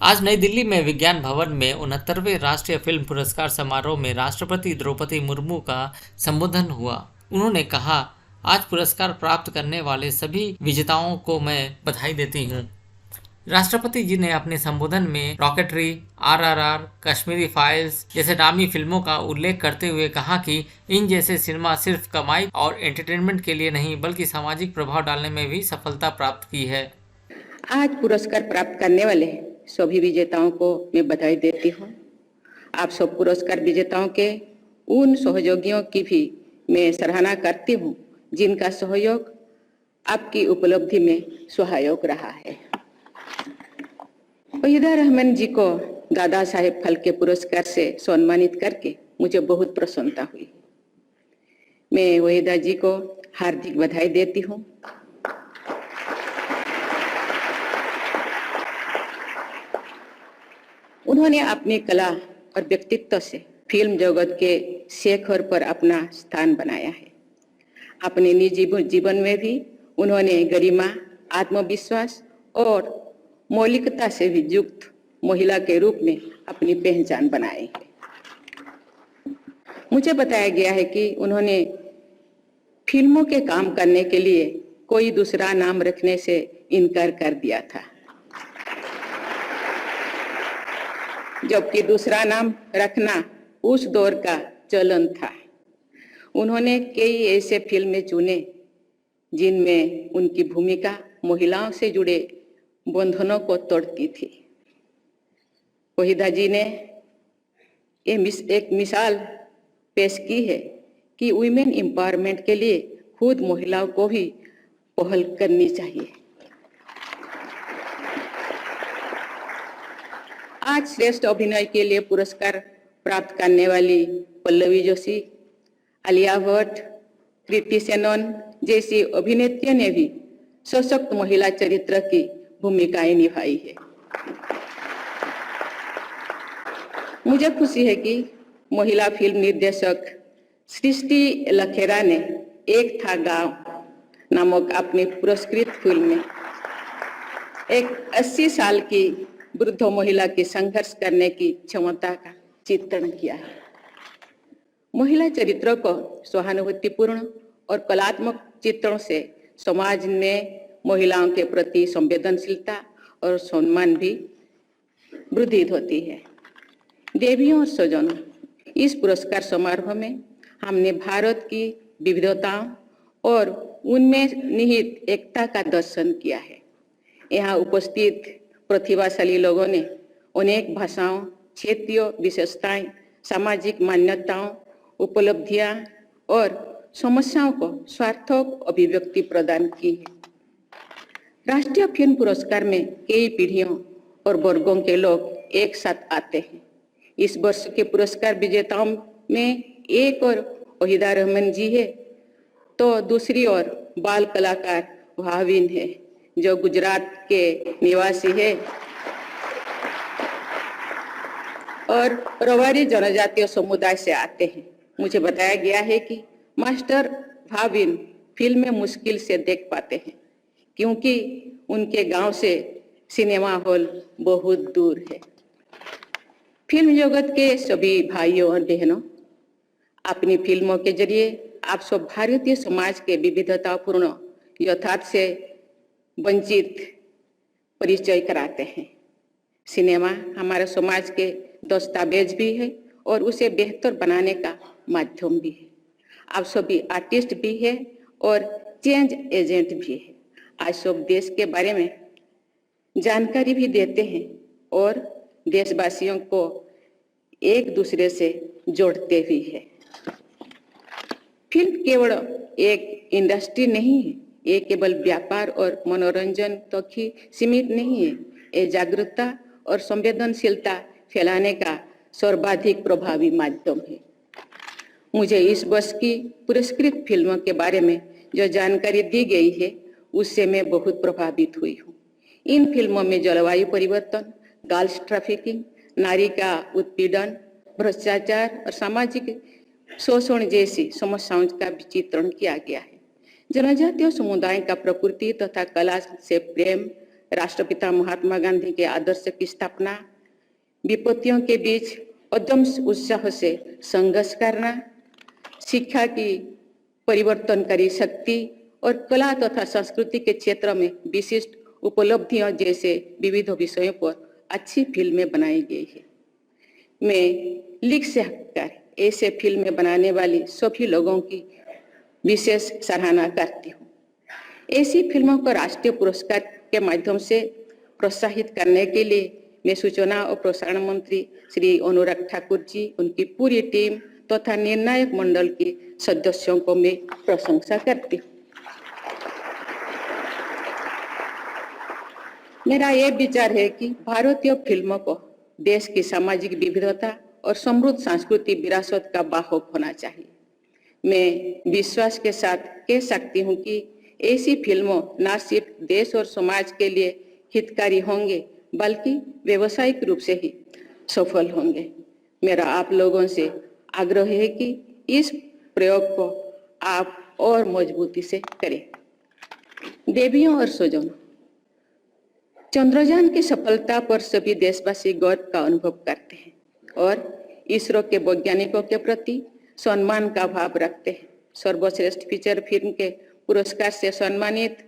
आज नई दिल्ली में विज्ञान भवन में 69वें राष्ट्रीय फिल्म पुरस्कार समारोह में राष्ट्रपति द्रौपदी मुर्मू का संबोधन हुआ। उन्होंने कहा, आज पुरस्कार प्राप्त करने वाले सभी विजेताओं को मैं बधाई देती हूँ। राष्ट्रपति जी ने अपने संबोधन में रॉकेटरी, आरआरआर, कश्मीरी फाइल्स जैसे नामी फिल्मों का उल्लेख करते हुए कहा कि इन जैसे सिनेमा सिर्फ कमाई और एंटरटेनमेंट के लिए नहीं बल्कि सामाजिक प्रभाव डालने में भी सफलता प्राप्त की है। आज पुरस्कार प्राप्त करने वाले सभी विजेताओं को मैं बधाई देती हूँ। आप सब पुरस्कार विजेताओं के उन सहयोगियों की भी मैं सराहना करती हूँ जिनका सहयोग आपकी उपलब्धि में सहायक रहा है। वहीदा रहमान जी को दादा साहेब फाल्के पुरस्कार से सम्मानित करके मुझे बहुत प्रसन्नता हुई। मैं वहीदा जी को हार्दिक बधाई देती हूँ। उन्होंने अपनी कला और व्यक्तित्व से फिल्म जगत के शिखर पर अपना स्थान बनाया है। अपने निजी जीवन में भी उन्होंने गरिमा, आत्मविश्वास और मौलिकता से भी युक्त महिला के रूप में अपनी पहचान बनाई है। मुझे बताया गया है कि उन्होंने फिल्मों के काम करने के लिए कोई दूसरा नाम रखने से इनकार कर दिया था, जबकि दूसरा नाम रखना उस दौर का चलन था। उन्होंने कई ऐसे फिल्में चुने जिनमें उनकी भूमिका महिलाओं से जुड़े बंधनों को तोड़ती थी। वहीदा जी ने एक मिसाल पेश की है कि वुमेन एम्पावरमेंट के लिए खुद महिलाओं को भी पहल करनी चाहिए। आज श्रेष्ठ अभिनय के लिए पुरस्कार प्राप्त करने वाली पल्लवी जोशी, आलिया भट्ट, कृति सेनन जैसी अभिनेत्रियों ने भी सशक्त महिला चरित्र की भूमिकाएं निभाई है। मुझे खुशी है कि महिला फिल्म निर्देशक सृष्टि लखेरा ने एक था गांव नामक अपनी पुरस्कृत फिल्म में एक 80 साल की वृद्ध महिला की संघर्ष करने की क्षमता का चित्रण किया है। महिला चरित्रों को सहानुभूतिपूर्ण और कलात्मक चित्रों से समाज में महिलाओं के प्रति संवेदनशीलता और सम्मान भी वृद्धि होती है। देवियों और स्वजनों, इस पुरस्कार समारोह में हमने भारत की विविधताओं और उनमें निहित एकता का दर्शन किया है। यहाँ उपस्थित प्रतिभाशाली लोगों ने अनेक भाषाओं, क्षेत्रीय विशेषताएं, सामाजिक मान्यताओं, उपलब्धियां और समस्याओं को सार्थक अभिव्यक्ति प्रदान की है। राष्ट्रीय फिल्म पुरस्कार में कई पीढ़ियों और वर्गों के लोग एक साथ आते हैं। इस वर्ष के पुरस्कार विजेताओं में एक और वहीदा रहमान जी है, तो दूसरी ओर बाल कलाकार भाविन है जो गुजरात के निवासी है और रवारी जनजातीय समुदाय से आते हैं। मुझे बताया गया है कि मास्टर भाविन फिल्म में मुश्किल से देख पाते हैं क्योंकि उनके गांव से सिनेमा हॉल बहुत दूर है। फिल्म जगत के सभी भाइयों और बहनों, अपनी फिल्मों के जरिए आप सब भारतीय समाज के विविधतापूर्ण यथार्थ से वंचित परिचय कराते हैं। सिनेमा हमारे समाज के दस्तावेज भी है और उसे बेहतर बनाने का माध्यम भी है। आप सभी आर्टिस्ट भी है और चेंज एजेंट भी है। आज सब देश के बारे में जानकारी भी देते हैं और देशवासियों को एक दूसरे से जोड़ते भी है। फिल्म केवल एक इंडस्ट्री नहीं है, ये केवल व्यापार और मनोरंजन तक ही सीमित नहीं है। ये जागरूकता और संवेदनशीलता फैलाने का सर्वाधिक प्रभावी माध्यम है। मुझे इस वर्ष की पुरस्कृत फिल्मों के बारे में जो जानकारी दी गई है उससे मैं बहुत प्रभावित हुई हूँ। इन फिल्मों में जलवायु परिवर्तन, गर्ल्स ट्रैफिकिंग, नारी का उत्पीड़न, भ्रष्टाचार और सामाजिक शोषण जैसी समस्याओं का भी चित्रण किया गया है। जनजातीय समुदाय का प्रकृति तथा कला से प्रेम, राष्ट्रपिता महात्मा गांधी के आदर्श की स्थापना, विपत्तियों के बीच अदम्य उत्साह से संघर्ष करना, शिक्षा की परिवर्तनकारी शक्ति और कला तथा संस्कृति के क्षेत्र में विशिष्ट उपलब्धियों जैसे विविध विषयों पर अच्छी फिल्में बनाई गई है। मैं लिख से हटकर ऐसे फिल्में बनाने वाली सभी लोगों की विशेष सराहना करती हूँ। ऐसी फिल्मों को राष्ट्रीय पुरस्कार के माध्यम से प्रोत्साहित करने के लिए मैं सूचना और प्रसारण मंत्री श्री अनुराग ठाकुर जी, उनकी पूरी टीम तथा निर्णायक मंडल के सदस्यों को मैं प्रशंसा करती हूँ। मेरा यह विचार है कि भारतीय फिल्मों को देश की सामाजिक विविधता और समृद्ध सांस्कृतिक विरासत का वाहक होना चाहिए। मैं विश्वास के साथ कह सकती हूँ कि ऐसी फिल्मों न सिर्फ देश और समाज के लिए हितकारी होंगे बल्कि व्यावसायिक रूप से ही सफल होंगे। मेरा आप लोगों से आग्रह है कि इस प्रयोग को आप और मजबूती से करें। देवियों और स्वजनों, चंद्रयान की सफलता पर सभी देशवासी गर्व का अनुभव करते हैं और इसरो के वैज्ञानिकों के प्रति सम्मान का भाव रखते हैं। सर्वश्रेष्ठ फीचर फिल्म के पुरस्कार से सम्मानित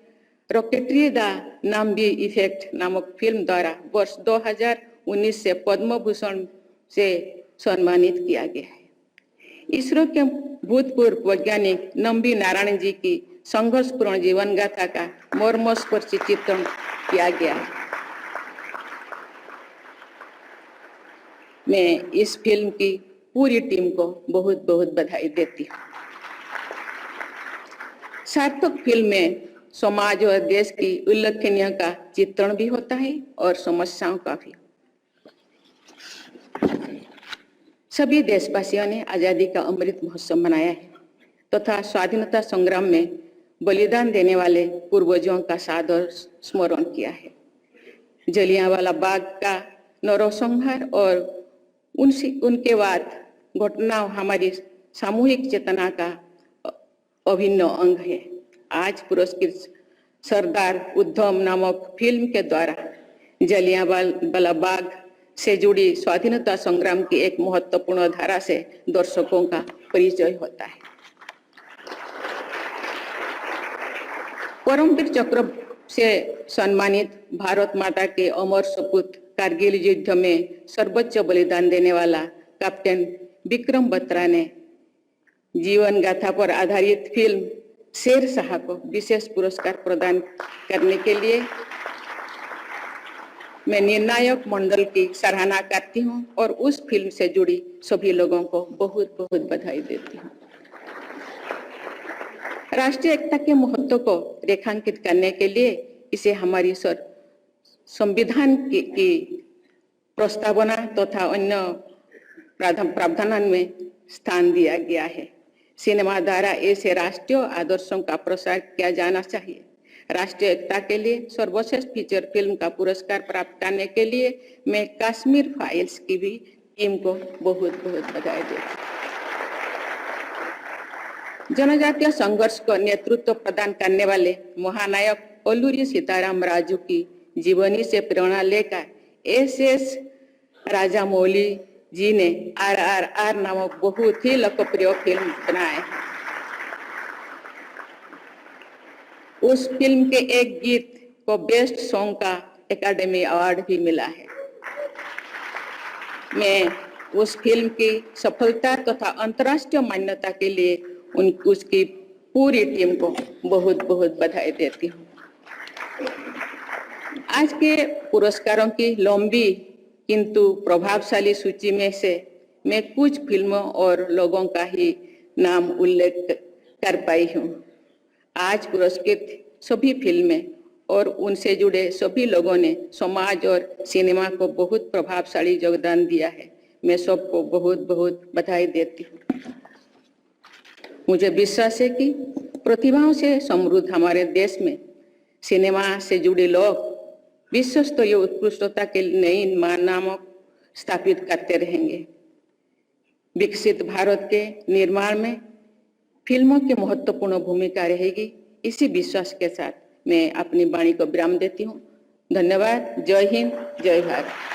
रॉकेटरी द नाम्बी इफेक्ट नामक फिल्म द्वारा वर्ष 2019 से पद्म भूषण से सम्मानित किया गया है। इसरो के भूतपूर्व वैज्ञानिक नम्बी नारायण जी की संघर्षपूर्ण जीवन गाथा का मर्मस्पर्शी चित्रण किया गया है। मैं इस फिल्म की पूरी टीम को बहुत बहुत बधाई देती हूँ। सार्थक फिल्म में समाज और देश की उल्लेखनीय का चित्रण भी होता है और समस्याओं का भी। सभी देशवासियों ने आजादी का अमृत महोत्सव मनाया है तथा स्वाधीनता संग्राम में बलिदान देने वाले पूर्वजों का सादर स्मरण किया है। जलियांवाला बाग का नरसंहार और उनके बाद घटनाओं हमारी सामूहिक चेतना का अभिन्न अंग है। आज पुरस्कृत सरदार उधम नामक फिल्म के द्वारा जलियांवाला बाग से जुड़ी स्वाधीनता संग्राम की एक महत्वपूर्ण धारा से दर्शकों का परिचय होता है। परमवीर चक्र से सम्मानित भारत माता के अमर सपूत कारगिल युद्ध में सर्वोच्च बलिदान देने वाला कैप्टन विक्रम बत्रा ने जीवन गाथा पर आधारित फिल्म शेर शाह को विशेष पुरस्कार प्रदान करने के लिए मैं निर्णायक मंडल की सराहना करती हूं और उस फिल्म से जुड़ी सभी लोगों को बहुत बहुत बधाई देती हूं। राष्ट्रीय एकता के महत्व को रेखांकित करने के लिए इसे हमारी संविधान की प्रस्तावना तथा अन्य प्रावधानों में स्थान दिया गया है। सिनेमा द्वारा ऐसे राष्ट्रीय आदर्शों का प्रसार किया जाना चाहिए। राष्ट्रीय एकता के लिए सर्वश्रेष्ठ फीचर फिल्म का पुरस्कार प्राप्त करने के लिए मैं कश्मीर फाइल्स की भी टीम को बहुत बहुत बधाई देती हूँ। जनजातीय संघर्ष को नेतृत्व प्रदान करने वाले महानायक अल्लूरी सीताराम राजू की जीवनी से प्रेरणा लेकर एस राजामौली जी ने RRR नामक बहुत ही लोकप्रिय फिल्म बनाए। उस फिल्म के एक गीत को बेस्ट सॉन्ग का एकेडमी अवार्ड भी मिला है। मैं उस फिल्म की सफलता तथा अंतर्राष्ट्रीय मान्यता के लिए उसकी पूरी टीम को बहुत बहुत बधाई देती हूँ। आज के पुरस्कारों की लंबी किंतु प्रभावशाली सूची में से मैं कुछ फिल्मों और लोगों का ही नाम उल्लेख कर पाई हूँ। आज पुरस्कृत सभी फिल्में और उनसे जुड़े सभी लोगों ने समाज और सिनेमा को बहुत प्रभावशाली योगदान दिया है। मैं सबको बहुत बहुत बधाई देती हूँ। मुझे विश्वास है कि प्रतिभाओं से समृद्ध हमारे देश में सिनेमा से जुड़े लोग विश्व स्तरीय उत्कृष्टता के नई मानक स्थापित करते रहेंगे। विकसित भारत के निर्माण में फिल्मों की महत्वपूर्ण भूमिका रहेगी। इसी विश्वास के साथ मैं अपनी वाणी को विराम देती हूँ। धन्यवाद। जय हिंद, जय भारत।